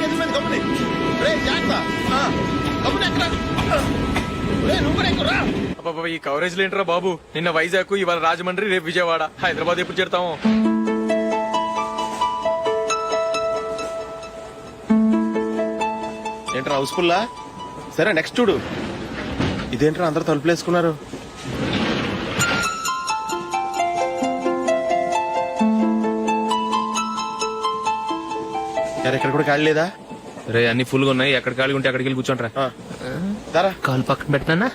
కేజీల మీద కమ్ముని రే జాగ్రత్త కమ్ముని ఎక్కడ రే నువ్వు కూడా ఎక్కురా. అబ్బాబా ఈ కవరేజ్ లేంటరా బాబు. నిన్న వైజాగ్, ఇవాళ రాజమండ్రి, రేపు విజయవాడ, హైదరాబాద్ ఎప్పుడు చేరుతాము? ఏంట్రా హౌస్ఫుల్లా? సరే నెక్స్ట్ చూడు. ఇదేంట్రా అందరూ తలుపులు వేసుకున్నారు? ఇక్కడ కూడా ఖాళీ లేదా? రే అన్ని ఫుల్ గా ఉన్నాయి, ఎక్కడ ఖాళీ ఉంటే అక్కడికి వెళ్ళి కూర్చోంటారా. దారా కాలు పక్కన పెట్టినా.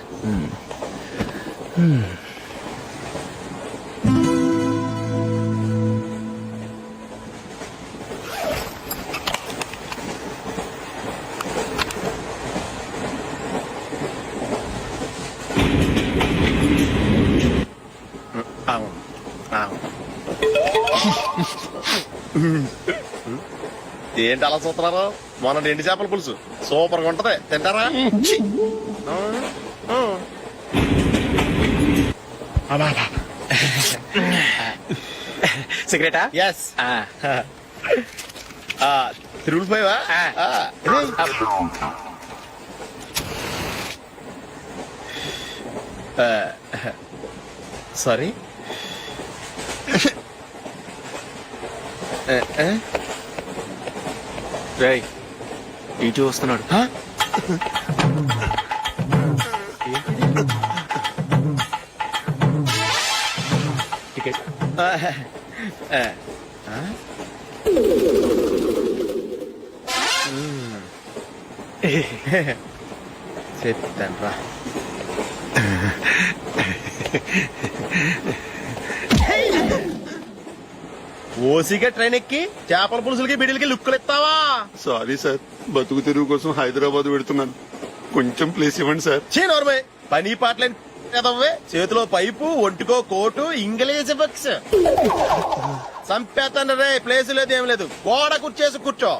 ఏంటి అలా చూస్తున్నారు? మొన్న ఎండి చేపల పులుసు సూపర్ గా ఉంటది, తింటారా? సిగరెటా? ఎస్. తిరుగులు పోయావా? సారీ. రేయ్ ఇటు వస్తున్నాడు. టికెట్ చెప్తాను రా. ఓసిగా ట్రైన్ ఎక్కి చేపల పులుసులకి బిడిలకి లుక్కులు ఇస్తావా? సారీ సార్, బతుకు తెరువు కోసం హైదరాబాద్ పెడుతున్నాను, కొంచెం ప్లేస్ ఇవ్వండి సార్. నోర్మే పని పాటలేని కదవ్వే. చేతిలో పైపు, ఒంటికో కోటు, ఇంగ్లీష్ బుక్స్. సంపేతండ్రి రే. ప్లేస్ లేదు ఏం లేదు, గోడ కూర్చేసి కూర్చో.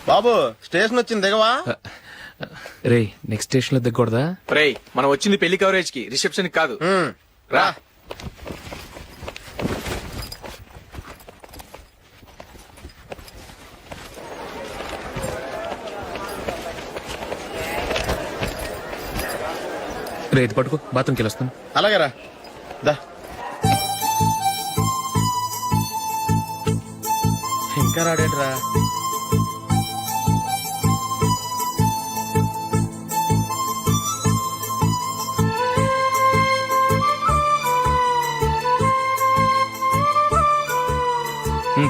బాబు స్టేషన్ వచ్చింది, దిగవా? రే నెక్స్ట్ స్టేషన్ లో దిగకూడదా? రే మనం వచ్చింది పెళ్లి కవరేజ్ కి, రిసెప్షన్ కాదు. రా. రే ఇది పట్టుకో, బాత్రూమ్కి వెళ్ళొస్తాను. అలాగే రా. దా. ఇంకా రాడేట్రా?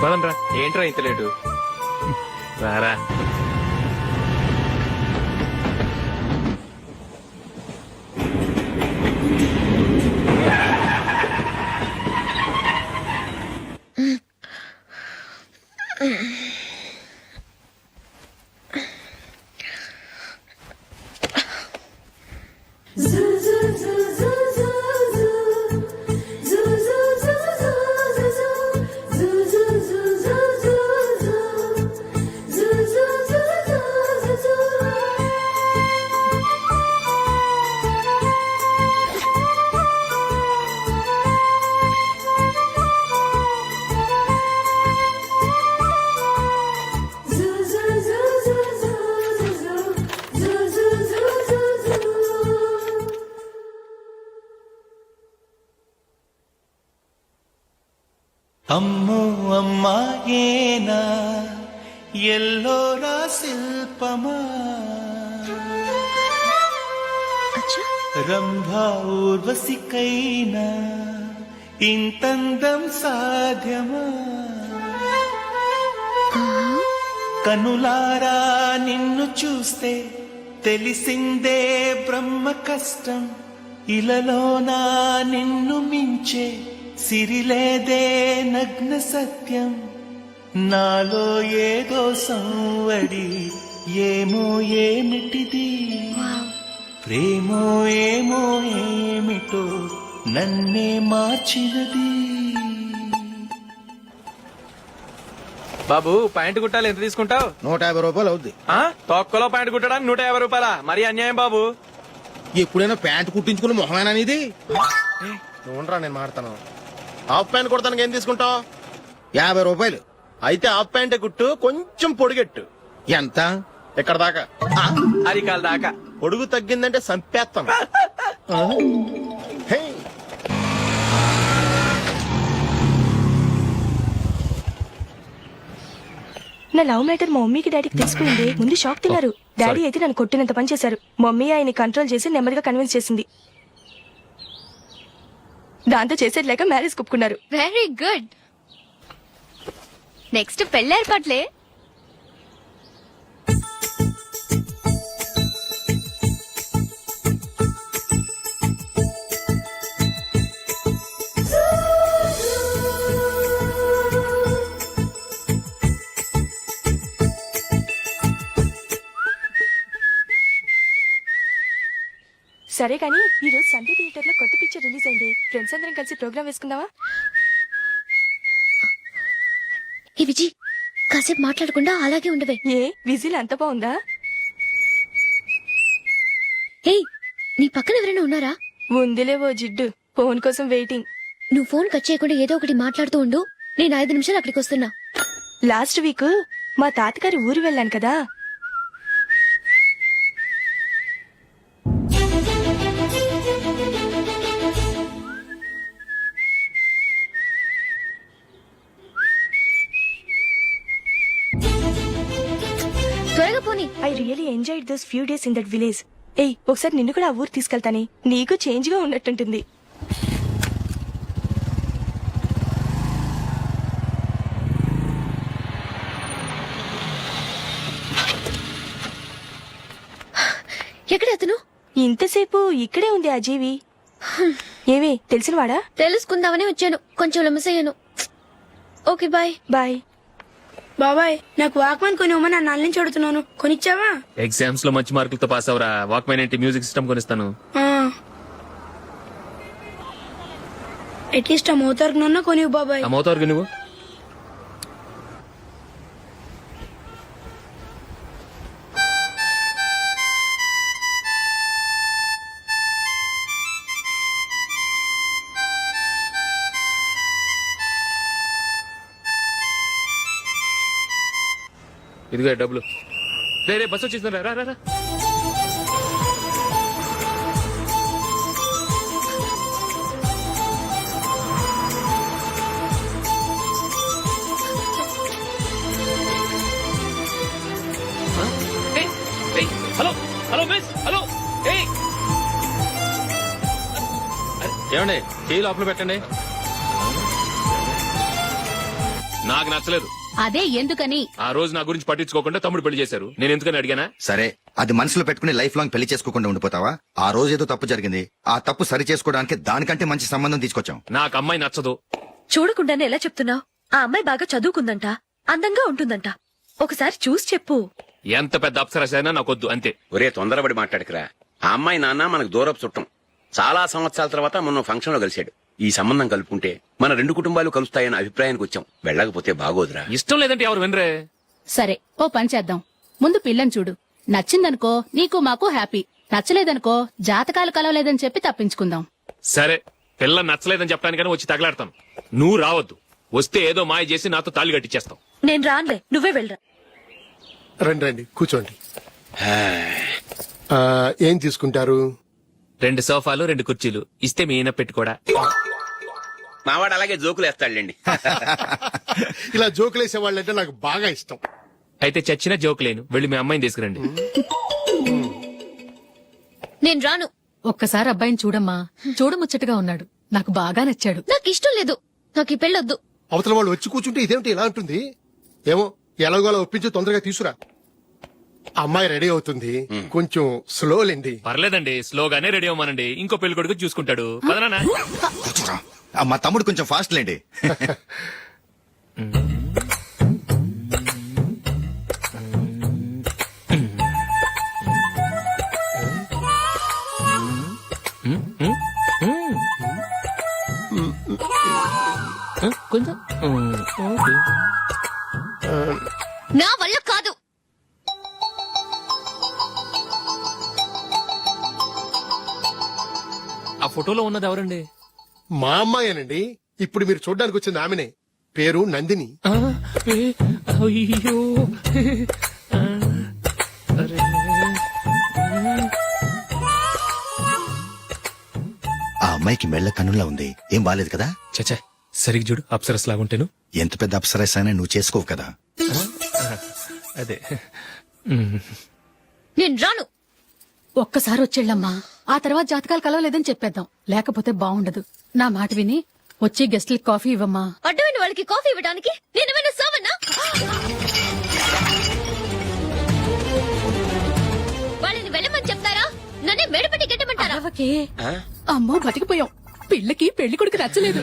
పదండ్రా. ఏంట్రా ఇంత లేటు? రారా. అమ్మో అమ్మాయేనా ఎల్లోరా శిల్పమా రంభా ఊర్వశికైనా ఇంతందం సాధ్యమా కనులారా నిన్ను చూస్తే తెలిసిందే బ్రహ్మ కష్టం. ఇలలోనా నిన్ను మించే సిరిలేదే నగ్న సత్యం. నాలో ఏదో సంవడి ఏమో ఏమిటిది, ప్రేమో ఏమో ఏమిటో నన్నే మార్చినది. బాబు ప్యాంటు కుట్టాలి ఎంత తీసుకుంటావు? 150 రూపాయలు అవుద్ది. తొక్కలో ప్యాంటు కుట్టడానికి 150 రూపాయల మరి అన్యాయం బాబు. ఎప్పుడైనా ప్యాంట్ కుట్టించుకుని మొహమేనా ఇది? చూడరా నేను మాడతాను. హాఫ్ ప్యాంట్ కుడతానికి ఏం తీసుకుంటావు? 50 రూపాయలు. అయితే హాఫ్ ప్యాంటే కుట్టు, కొంచెం పొడిగెట్టు. ఎంత? ఇక్కడ దాకా. అరికాల దాకా. పొడుగు తగ్గిందంటే సంపేస్తాను. హే. నా లవ్ మ్యాటర్ మా మమ్మీకి డాడీకి తెలిసిపోయింది. ముందు షాక్ తిన్నారు. డాడీ అయితే నన్ను కొట్టినంత పని చేశారు. మమ్మీ ఆయన్ని కంట్రోల్ చేసి నెమ్మదిగా కన్విన్స్ చేసింది. దాంతో చేసేది లేక మ్యారేజ్ ఒప్పుకున్నారు. Very good. నెక్స్ట్ పెళ్లి ఏర్పాట్లే. సరే కానీ ఈ రోజు సండే థియేటర్ లో కొత్త పిక్చర్ రిలీజ్ అయింది. ఫ్రెండ్స్ అందరం కలిసి ప్రోగ్రామ్ వేసుకుందామా? ఈ విజి కాసేపు మాట్లాడకుండా అలాగే ఉండవే. ఏ విజిల్ అంత బాగుందా? ఏయ్, నీ పక్కన ఎవరైనా ఉన్నారా? ఉందిలేవో జిడ్డు. ఫోన్ కోసం వెయిటింగ్. నువ్వు ఫోన్ కట్ చేయకుండా ఏదో ఒకటి మాట్లాడుతూ ఉండు. నేను 5 నిమిషాలు అక్కడికి వస్తున్నా. లాస్ట్ వీక్ మా తాతగారి ఊరు వెళ్ళాను కదా. త్వరగా పోనీ. I really enjoyed those few days in that village. ఏయ్, ఒకసారి నిన్ను కూడా ఆ ఊరు తీసుకెళ్తానే. నీకు చేంజ్ గా ఉన్నట్టుంటుంది. ఎక్కడ అతను? ఇంతసేపు ఇక్కడే ఉంది ఆ జీవి. ఏవే తెలిసినవాడా? తెలుసుకుందామని వచ్చాను. కొంచెం లెమసయ్యాను. Okay bye. బాయ్. బాబాయ్, నాకు వాక్మెన్ కొని ఇవ్వమని నా నుంచి అడుగుతున్నాను. కొనిచ్చావా? ఎగ్జామ్స్ లో మంచి మార్కులతో పాస్ అవరా. వాక్మెన్ ఏంటి, మ్యూజిక్ సిస్టమ్ కొనిస్తాను. అట్లీస్ట్ ఆ మోతార్కు నన్న కొనివ్వు బాబాయ్. ఆ మోతారు నువ్వు. ఇదిగో డబ్బులు. రే బస్సు వచ్చేసిందా? రా రా రా. Hello hello miss, hello. ఏమండి, చేయి లోపల పెట్టండి. నాకు నచ్చలేదు. అదే ఎందుకని? ఆ రోజు నా గురించి పట్టించుకోకుండా తమ్ముడు పెళ్లి చేశారు. నేను ఎందుకని అడిగానా? సరే, అది మనసులో పెట్టుకుని లైఫ్ లాంగ్ పెళ్లి చేసుకోకుండా ఉండిపోతావా? ఆ రోజు ఏదో తప్పు జరిగింది. ఆ తప్పు సరి చేసుకోవడానికి దానికంటే మంచి సంబంధం తీసుకొచ్చాం. నాకు అమ్మాయి నచ్చదు. చూడకుండానే ఎలా చెప్తున్నావు? ఆ అమ్మాయి బాగా చదువుకుందంట, అందంగా ఉంటుందంట. ఒకసారి చూసి చెప్పు. ఎంత పెద్ద అప్సరసైనా నాకొద్దు, అంతే. ఒరే తొందరపడి మాట్లాడకురా. ఆ అమ్మాయి నాన్న మనకు దూరపు చుట్టం. చాలా సంవత్సరాల తర్వాత మొన్న ఫంక్షన్ లో కలిశాడు. ఈ సంబంధం కలుపుకుంటే మన 2 కుటుంబాలు కలుస్తాయన్న అభిప్రాయానికి వచ్చాం. వెళ్ళకపోతే బాగోదురా. ఇష్టం లేదంటే ఎవరు వినరే. సరే, ఓ పని చేద్దాం. ముందు పిల్లని చూడు. నచ్చిందనుకో నీకు మాకు హ్యాపీ. నచ్చలేదనుకో జాతకాలు కలవలేదని చెప్పి తప్పించుకుందాం. సరే, పిల్ల నచ్చలేదని చెప్పడానికని వచ్చి తగలాడతాను. నువ్వు రావద్దు. వస్తే ఏదో మాయ చేసి నాతో తాళి కట్టించేస్తావు. నేను రానులే, నువ్వే వెళ్ళరా. రండి రండి కూర్చోండి. ఏం తీసుకుంటారు? 2 సోఫాలు 2 కుర్చీలు ఇస్తే మీ ఈయన పెట్టుకోడా. మావాడు అలాగే జోకులు వేస్తాడులేండి. ఇలా జోకులేసే వాళ్ళంటే నాకు బాగా ఇష్టం. అయితే చచ్చిన జోక్ లేను. వెళ్ళి మీ అమ్మాయిని తీసుకురండి. నేను రాను. ఒక్కసారి అబ్బాయిని చూడమ్మా. చూడముచ్చటగా ఉన్నాడు. నాకు బాగా నచ్చాడు. నాకు ఇష్టం లేదు. నాకు ఈ పెళ్ళొద్దు. అవతల వాళ్ళు వచ్చి కూర్చుంటే ఇదేమిటి ఇలా ఉంటుంది? ఏమో ఎలాగోలా ఒప్పించి తొందరగా తీసురా. అమ్మాయి రెడీ అవుతుంది, కొంచెం స్లో లేండి. పర్లేదండి, స్లోగానే రెడీ అవ్వమానండి. ఇంకో పెళ్లి కొడుకు చూసుకుంటాడు. పదనా కూర్చోరా. మా తమ్ముడు కొంచెం ఫాస్ట్ లేండి. కొంచెం నా వల్ల కాదు. ఆ ఫోటోలో ఉన్నది ఎవరండి? మా అమ్మాయేనండి. ఇప్పుడు మీరు చూడడానికి వచ్చింది ఆమెనే. పేరు నందిని. అయ్యో ఆ అమ్మాయికి మెళ్ళ కన్నులా ఉంది. ఏం బాలేదు కదా? చచ్చా, సరిగ్గా చూడు, అప్సరస్ లాగుంటేను. ఎంత పెద్ద అప్సరస్ అయినా నువ్వు చేసుకోవు కదా. అదే నేను రాను. ఒక్కసారి వచ్చేళ్ళమ్మా, ఆ తర్వాత జాతకాలు కలవలేదని చెప్పేద్దాం. లేకపోతే బాగుండదు. నా మాట విని వచ్చి గెస్ట్లకి కాఫీ ఇవ్వమ్మా. అడ్డమైన వాళ్ళకి కాఫీ ఇవ్వడానికి నేనేమైనా సోమన్నా? వాళ్ళని వెళ్ళమని చెప్తారా? నన్నే మేడపట్టి గెట్టమంటారా? అరవకే. అమ్మో బతికిపోయాం. పిల్లకి పెళ్లి కొడుకు నచ్చలేదు.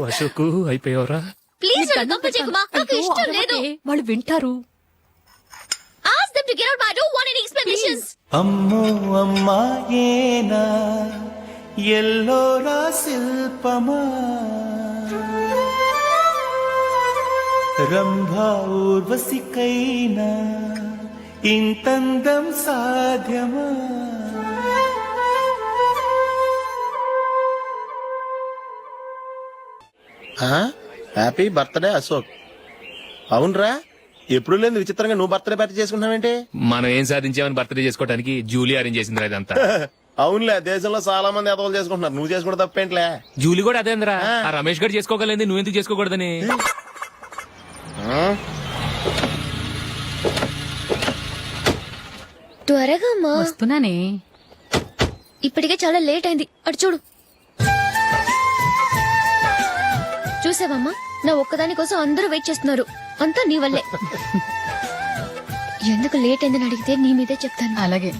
అశోక్ అయిపోయావరా? ప్లీజ్ నన్ను పంపించేకుమా. నాకు ఇష్టం లేదు. వాళ్ళు వింటారు. Ask them to get out. I don't want any explanations. అమ్మో అమ్మాయేనా ఎల్లోరా శిల్పమా రంభా ఊర్వశికైనా ఇంతందం సాధ్యమా? Happy birthday Ashok. అవునరా, ఎప్పుడు లేదు విచిత్రంగా నువ్వు బర్త్డే పార్టీ చేసుకుంటున్నావేంటి? మనం ఏం సాధించామని బర్త్డే చేసుకోవడానికి జూలీ అరేంజ్ చేసిందిరా ఇదంతా. అవునులే, దేశంలో చాలా మంది ఎదవలు చేసుకుంటున్నారు, నువ్వు చేసుకోవడం తప్పేంట్లే. జూలీ కూడా అదేంద్రా. ఆ రమేష్ గారు చేసుకోగలేదు, నువ్వెందుకు చేసుకోకూడదని. త్వరగా అమ్మా. వస్తున్నానే. ఇప్పటికే చాలా లేట్ అయింది. అటు చూడు. చూసావమ్మా, నా ఒక్కదాని కోసం అందరూ వెయిట్ చేస్తున్నారు. అంతా నీ వల్లే. ఎందుకు లేట్ అయిందని అడిగితే నీ మీదే చెప్తాను. అలాగే.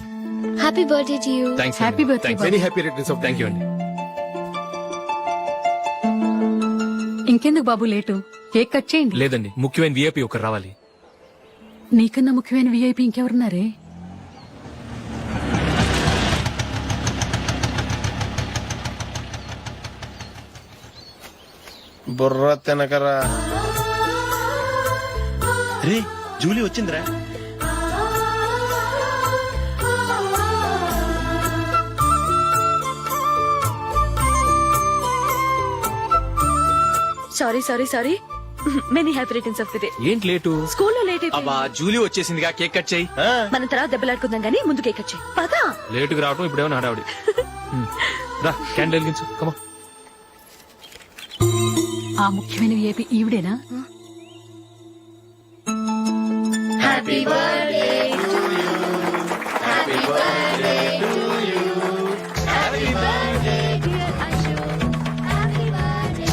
Happy birthday to you. Happy birthday. Very happy returns of. Thank you అండి. ఇంకెందుకు బాబు లేటు? కేక్ కట్ చేయండి. లేదండి, ముఖ్యమైన విఐపి ఒకరు రావాలి. నీకన్నా ముఖ్యమైన విఐపి ఇంకెవరున్నారే? బుర్ర తినకరా. రే, జూలీ వచ్చిందిరా. Sorry many happy returns of the day. ఏంటి లేటు? స్కూల్లో లేట్ అబ్బా, జూలీ వచ్చేసిందిగా, కేక్ కట్ చేయి. మనం తర్వాత దెబ్బలాడుకుందాం గానీ ముందు కేక్ కట్ చేయి. పదా. లేటుగా రావటం ఇప్పుడేమో హడావిడి. రా, క్యాండిల్ వెలిగించు. కమా. ఆ ముఖ్యమైన విఐపి ఈవిడేనా? Happy birthday to you. Happy birthday to you. Happy birthday dear Ashok. Happy birthday.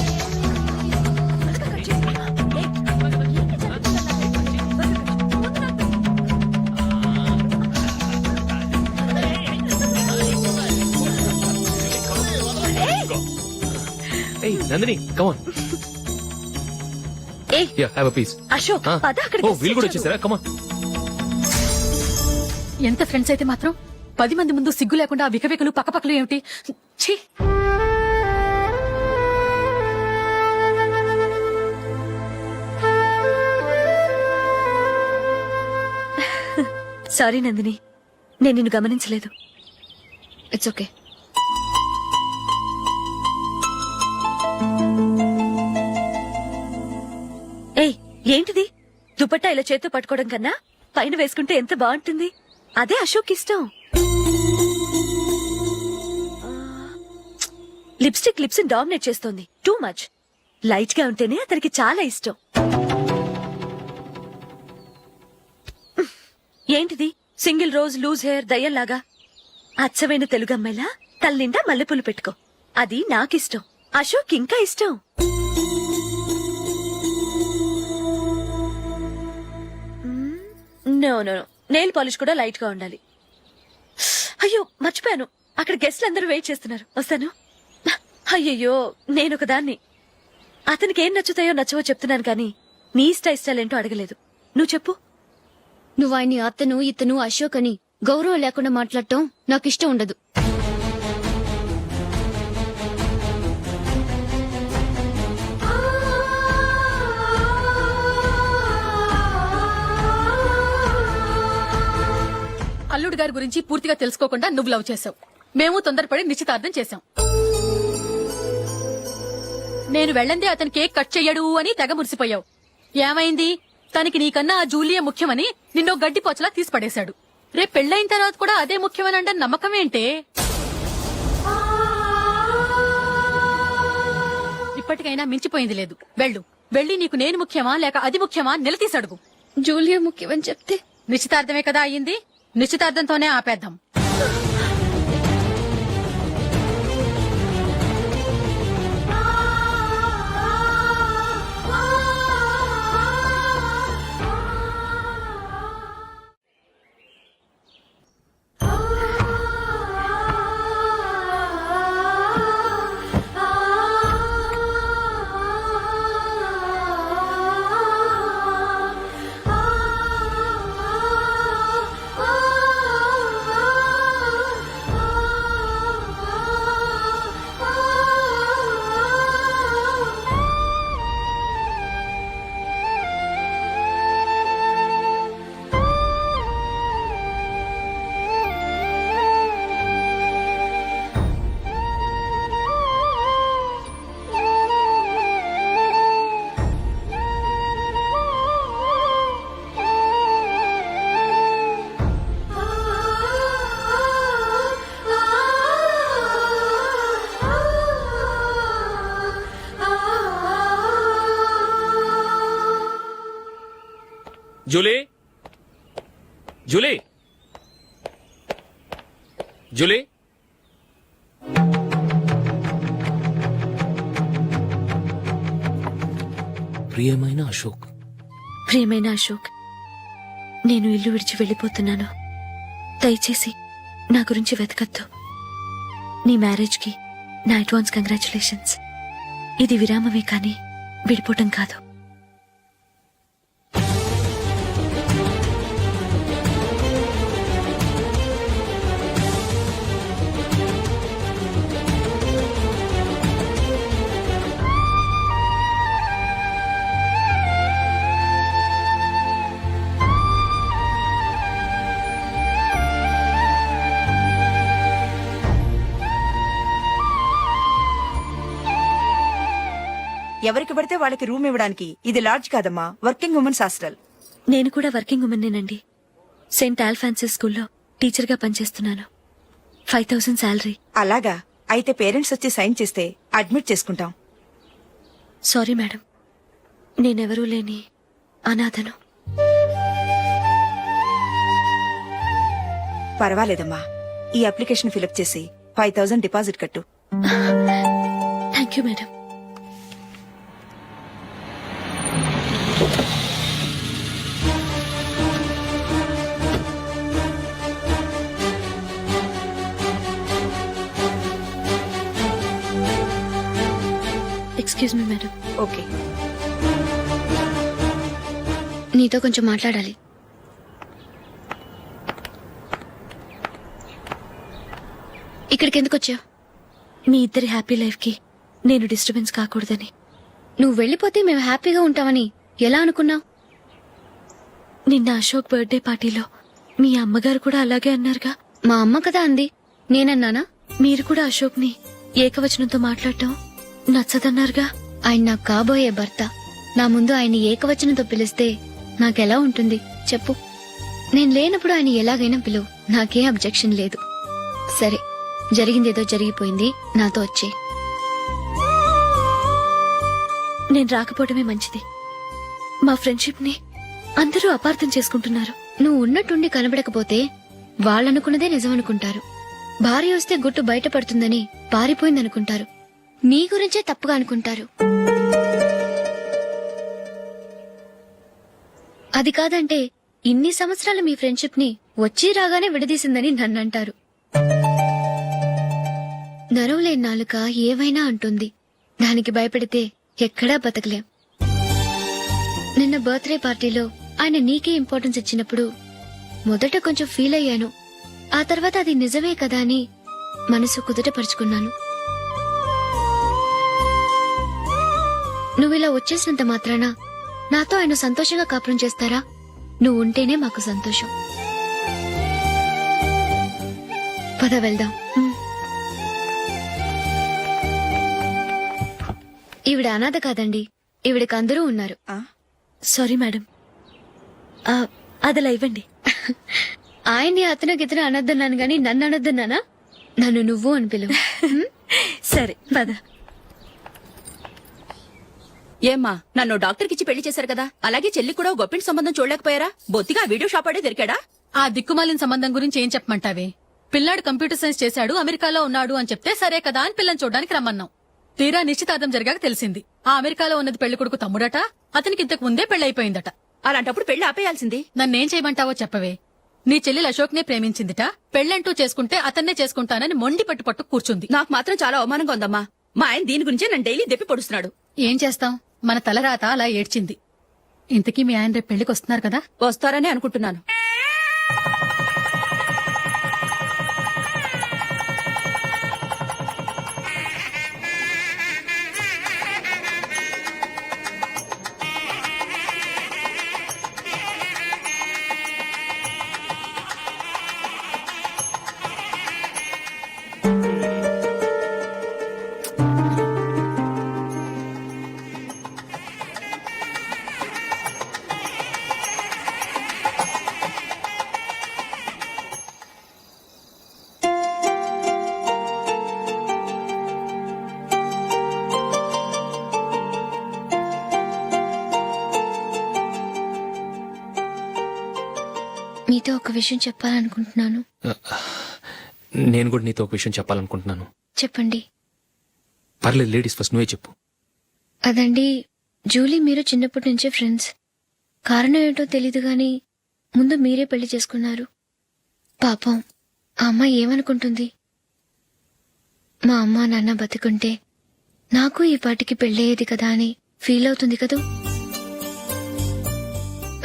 ఏయ్ Nandini, come on. Have a piece. Ashok పద. అక్కడ ఓ, వీళ్ళు కూడా వచ్చేసారా? కమాన్. ఎంత ఫ్రెండ్స్ అయితే మాత్రం 10 మంది ముందు సిగ్గు లేకుండా ఆ వికవికలు పక్కపక్కలు ఏమిటి? ఛీ. సారీ నందిని, నేను నిన్ను గమనించలేదు. It's okay. ఏయ్, ఏంటిది? దుపట్టా ఇలా చేత్తో పట్టుకోవడం కన్నా పైన వేసుకుంటే ఎంత బాగుంటుంది. అదే అశోక్ ఇష్టం. లిప్స్టిక్ లిప్స్ డామినేట్ చేస్తోంది. Too much. లైట్ గా ఉంటేనే అతనికి చాలా ఇష్టం. ఏంటిది? సింగిల్ రోజ్ లూజ్ హెయిర్ దయ్యంలాగా. అచ్చమైన తెలుగు అమ్మాయిలా తల్లిండా మల్లెపూలు పెట్టుకో. అది నాకిష్టం. అశోక్ ఇంకా ఇష్టం. నో నో నెయిల్ పాలిష్ కూడా లైట్ గా ఉండాలి. అయ్యో మర్చిపోయాను, అక్కడ గెస్ట్లు అందరూ వెయిట్ చేస్తున్నారు, వస్తాను. అయ్యయ్యో నేను ఒకదాన్ని. అతనికి ఏం నచ్చుతాయో నచ్చవో చెప్తున్నాను కానీ నీ ఇష్టాలు ఏంటో అడగలేదు. నువ్వు చెప్పు. నువ్వు ఆయన్ని అతను ఇతను అశోక్ అని గౌరవం లేకుండా మాట్లాడటం నాకు ఇష్టం ఉండదు. అల్లుడు గారి గురించి పూర్తిగా తెలుసుకోకుండా నువ్వు లవ్ చేసావు. మేము తొందరపడి నిశ్చితార్థం చేశాం. నేను వెళ్ళందే అతని కేక్ కట్ చెయ్యడు అని తెగ మురిసిపోయావు. ఏమైంది? తనకి నీకన్నా ఆ జూలియే ముఖ్యమని నిన్నో గడ్డి పోచలా తీసి పడేశాడు. రేపు పెళ్ళైన తర్వాత కూడా అదే ముఖ్యమని అంటే నమ్మకం ఏంటే? ఇప్పటికైనా మించిపోయింది లేదు. వెళ్ళి నీకు నేను ముఖ్యమా లేక అది ముఖ్యమా నిలదీసి అడుగు. జూలియా ముఖ్యమని చెప్తే నిశ్చితార్థమే కదా అయ్యింది, నిశ్చితార్థంతోనే ఆపేద్దాం. Julie, Julie, Julie. ప్రియమైన అశోక్, ప్రియమైన అశోక్, నేను ఇల్లు విడిచి వెళ్ళిపోతున్నాను. దయచేసి నా గురించి వెతకద్దు. నీ మ్యారేజ్ కి నా అడ్వాన్స్ కంగ్రాచులేషన్స్. ఇది విరామమే కానీ విడిపోవటం కాదు. ఎవరికి పడితే వాళ్ళకి రూమ్ ఇవ్వడానికి ఇది లాడ్జ్ కాదమ్మా, వర్కింగ్ ఉమెన్స్ హాస్టల్. నేను కూడా వర్కింగ్ ఉమెన్నేనండి. సెయింట్ ఆల్ఫాన్సెస్ స్కూల్లో టీచర్ గా పనిచేస్తున్నాను. 5000 శాలరీ. అలాగా? అయితే పేరెంట్స్ వచ్చి సైన్ చేస్తే అడ్మిట్ చేసుకుంటాం. సారీ మేడం, నేనెవరూ లేని అనాథను. పర్వాలేదమ్మా, ఈ అప్లికేషన్ ఫిలప్ చేసి 5000 డిపాజిట్ కట్టు. Thank you madam. Excuse me madam. Okay. నీతో కొంచెం మాట్లాడాలి. ఇక్కడికి ఎందుకు వచ్చావు? మీ ఇద్దరి హ్యాపీ లైఫ్ కి నేను డిస్టర్బెన్స్ కాకూడదని. నువ్వు వెళ్ళిపోతే మేము హ్యాపీగా ఉంటామని ఎలా అనుకున్నావు? నిన్న అశోక్ బర్త్డే పార్టీలో మీ అమ్మగారు కూడా అలాగే అన్నారుగా. మా అమ్మ కదా అంది, నేనన్నానా? మీరు కూడా అశోక్ ని ఏకవచనంతో మాట్లాడటం నచ్చదన్నారుగా. ఆయన నాకు కాబోయే భర్త. నా ముందు ఆయన ఏకవచనంతో పిలిస్తే నాకెలా ఉంటుంది చెప్పు? నేను లేనప్పుడు ఆయన ఎలాగైనా పిలువు, నాకే అబ్జెక్షన్ లేదు. సరే, జరిగిందేదో జరిగిపోయింది, నాతో వచ్చే. నేను రాకపోవడమే మంచిది. మా ఫ్రెండ్షిప్ ని అందరూ అపార్థం చేసుకుంటున్నారు. నువ్వు ఉన్నట్టుండి కనబడకపోతే వాళ్ళనుకున్నదే నిజమనుకుంటారు. భార్య వస్తే గుట్టు బయటపడుతుందని పారిపోయిందనుకుంటారు. నీ గురించే తప్పుగా అనుకుంటారు. అది కాదంటే ఇన్ని సంవత్సరాలు మీ ఫ్రెండ్షిప్ ని వచ్చి రాగానే విడదీసిందని నన్నంటారు. నరవలేని నాలుక ఏవైనా అంటుంది. దానికి భయపడితే ఎక్కడా బతకలేం. నిన్న బర్త్డే పార్టీలో ఆయన నీకే ఇంపార్టెన్స్ ఇచ్చినప్పుడు మొదట కొంచెం ఫీల్ అయ్యాను. ఆ తర్వాత అది నిజమే కదా అని మనసు కుదుటపరుచుకున్నాను. నువ్విలా వచ్చేసినంత మాత్రాన నాతో ఆయన సంతోషంగా కాపురం చేస్తారా? నువ్వు ఉంటేనే మాకు సంతోషం. పద వెళ్దాం. ఈవిడ అనాథ కాదండి, ఈవిడకి అందరూ ఉన్నారు. సారీ మేడం, అదలా ఇవ్వండి. ఆయన్ని అతను గితను అనొద్దన్నాను గాని నన్ను అనొద్దన్నానా? నన్ను నువ్వు అని పిలువు. సరే పద. ఏమ్మా, నన్ను డాక్టర్ కిచ్చి పెళ్లి చేశారు కదా, అలాగే చెల్లి కూడా గొప్పింటి సంబంధం చూడలేకపోయారా? బొత్తిగా వీడియో షాప్ ఆడే దొరికాడా? ఆ దిక్కుమాలిన సంబంధం గురించి ఏం చెప్పమంటావే? పిల్లాడు కంప్యూటర్ సైన్స్ చేశాడు, అమెరికాలో ఉన్నాడు అని చెప్తే సరే కదా అని పిల్లని చూడడానికి రమ్మన్నాం. తీరా నిశ్చితార్థం జరిగాక తెలిసింది ఆ అమెరికాలో ఉన్నది పెళ్లి కొడుకు తమ్ముడట, అతనికి ఇంతకు ముందే పెళ్లయిపోయిందట. అలాంటప్పుడు పెళ్లి ఆపేయాల్సింది. నన్నేం చేయమంటావో చెప్పవే. నీ చెల్లెలు అశోక్ నే ప్రేమించిందిట, పెళ్లంటూ చేసుకుంటే అతన్నే చేసుకుంటానని మొండి పట్టు కూర్చుంది. నాకు మాత్రం చాలా అవమానంగా ఉందమ్మా. మా ఆయన దీని గురించే నన్ను డైలీ దెప్పి పొడుస్తున్నాడు. ఏం చేస్తాం, మన తలరాత అలా ఏడ్చింది. ఇంతకీ మీ ఆయన రేపు పెళ్లికి వస్తున్నారు కదా? వస్తారని అనుకుంటున్నాను. మీతో ఒక విషయం చెప్పాలనుకుంటున్నాను. నేను కూడా నీతో ఒక విషయం చెప్పాలనుకుంటున్నాను. చెప్పండి. పర్లేదు, లేడీస్ ఫస్ట్, నువ్వే చెప్పు. అదండి, జూలీ మీరు చిన్నప్పటి నుంచే ఫ్రెండ్స్. కారణం ఏంటో తెలీదు గాని ముందు మీరే పెళ్లి చేసుకున్నారు. పాపం ఆ అమ్మాయి ఏమనుకుంటుంది? మా అమ్మ నాన్న బతికుంటే నాకు ఈ పాటికి పెళ్ళయ్యేది కదా అని ఫీల్ అవుతుంది కదూ.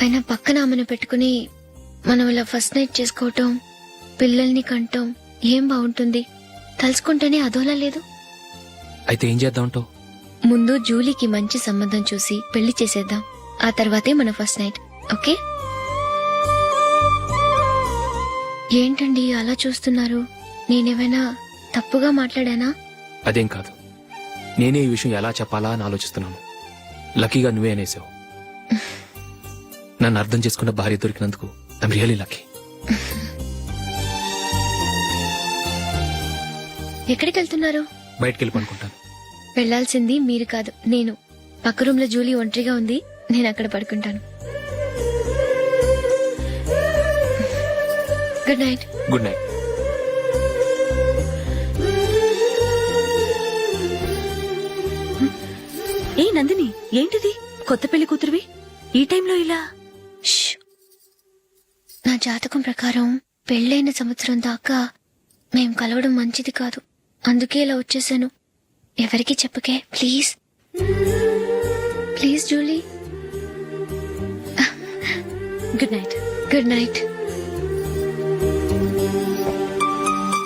అయినా పక్కన ఆమెను పెట్టుకుని మనం ఇలా ఫస్ట్ నైట్ చేసుకోవటం, పిల్లల్ని కంటం ఏం బాగుంటుంది? తలుచుకుంటేనే అదోలా లేదు. అయితే ఏం చేద్దామంటావు? ముందు జూలీకి మంచి సంబంధం చూసి పెళ్లి చేసేద్దాం. ఆ తర్వాతే మన ఫస్ట్ నైట్. ఓకే? ఏంటండి అలా చూస్తున్నారు? నేనేమైనా తప్పుగా మాట్లాడానా? అదేం కాదు, నేనే ఈ విషయం ఎలా చెప్పాలా అని ఆలోచిస్తున్నాను. లక్కీగా నువ్వే అనేసావు. నన్ను అర్థం చేసుకున్న భార్య దొరికినందుకు ఐమ్ రియలీ లక్కీ. ఎక్కడికి వెళ్తున్నారు? బయటికి వెళ్ళి పడుకుంటాను. వెళ్లాల్సింది మీరు కాదు, నేను. పక్క రూమ్ లో జూలీ ఒంటరిగా ఉంది, నేను అక్కడ పడుకుంటాను. Good night. Good night. ఏ నందిని, ఏంటిది? కొత్త పెళ్లి కూతురువి ఈ టైంలో ఇలా? నా జాతకం ప్రకారం పెళ్ళైన సంవత్సరం దాకా మేం కలవడం మంచిది కాదు. అందుకే ఇలా వచ్చేసాను. ఎవరికి చెప్పకే please. Please Julie. Good night. Good night.